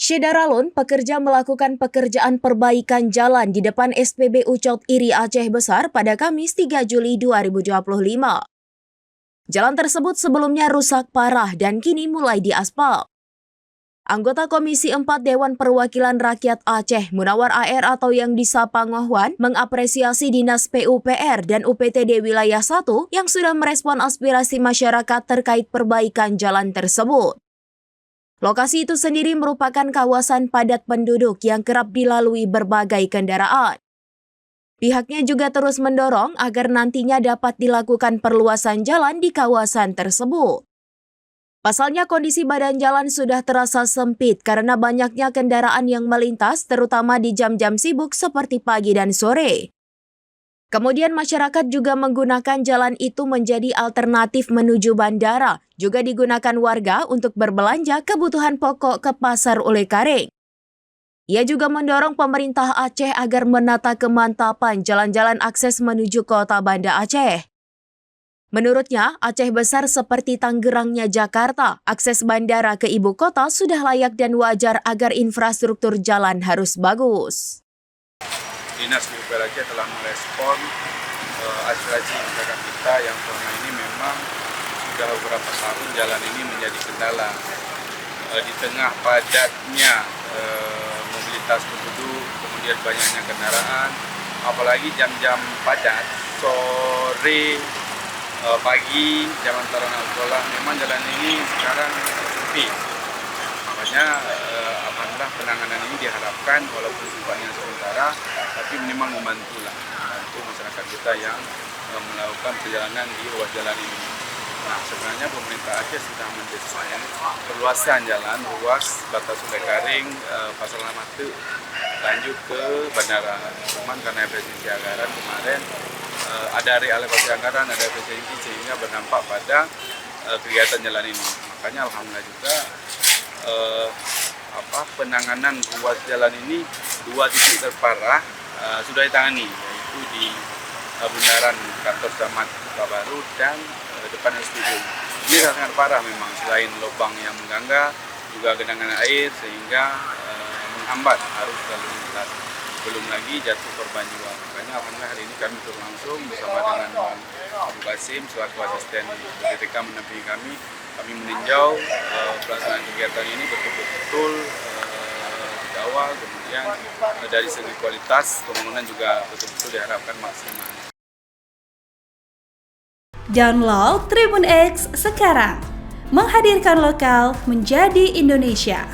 Syedaralun, pekerja melakukan pekerjaan perbaikan jalan di depan SPBU Cot Iri Aceh Besar pada Kamis 3 Juli 2025. Jalan tersebut sebelumnya rusak parah dan kini mulai diaspal. Anggota Komisi 4 Dewan Perwakilan Rakyat Aceh, Munawar AR atau yang disapa Ngohwan, mengapresiasi Dinas PUPR dan UPTD Wilayah 1 yang sudah merespon aspirasi masyarakat terkait perbaikan jalan tersebut. Lokasi itu sendiri merupakan kawasan padat penduduk yang kerap dilalui berbagai kendaraan. Pihaknya juga terus mendorong agar nantinya dapat dilakukan perluasan jalan di kawasan tersebut. Pasalnya kondisi badan jalan sudah terasa sempit karena banyaknya kendaraan yang melintas terutama di jam-jam sibuk seperti pagi dan sore. Kemudian masyarakat juga menggunakan jalan itu menjadi alternatif menuju bandara, juga digunakan warga untuk berbelanja kebutuhan pokok ke Pasar Ulekaring. Ia juga mendorong pemerintah Aceh agar menata kemantapan jalan-jalan akses menuju kota Banda Aceh. Menurutnya, Aceh Besar seperti Tanggerangnya Jakarta, akses bandara ke ibu kota sudah layak dan wajar agar infrastruktur jalan harus bagus. Dinas PUPR Aceh telah merespon aspirasi masyarakat kita yang selama ini memang sudah beberapa tahun jalan ini menjadi kendala. Di tengah padatnya mobilitas penduduk, kemudian banyaknya kendaraan, apalagi jam-jam padat, sore, pagi, jam antara anak sekolah, memang jalan ini sekarang sempit. Makanya alhamdulillah penanganan ini diharapkan walaupun sifatnya sementara, tapi memang membantu masyarakat kita yang melakukan perjalanan di ruas jalan ini. Nah, sebenarnya pemerintah Aceh sudah mendesain perluasan jalan ruas batas Ulekaring, Pasar Lamatu lanjut ke bandara. Cuman karena efisiensi anggaran kemarin ada realokasi anggaran, ada efisiensi sehingga berdampak pada kegiatan jalan ini. Makanya alhamdulillah juga penanganan ruas jalan ini 2 titik terparah sudah ditangani, yaitu di bundaran kantor camat Baru dan depan studio. Ini sangat parah memang, selain lubang yang mengganggu juga genangan air sehingga menghambat arus lalu lintas. Belum lagi jatuh korban jiwa. Makanya alhamdulillah hari ini kami turun langsung bersama dengan Abu Qasim selaku asisten BPK menampingi kami meninjau pelaksanaan kegiatan ini betul-betul di awal, kemudian dari segi kualitas pembangunan juga betul-betul diharapkan maksimal. Download Tribun X sekarang, menghadirkan lokal menjadi Indonesia.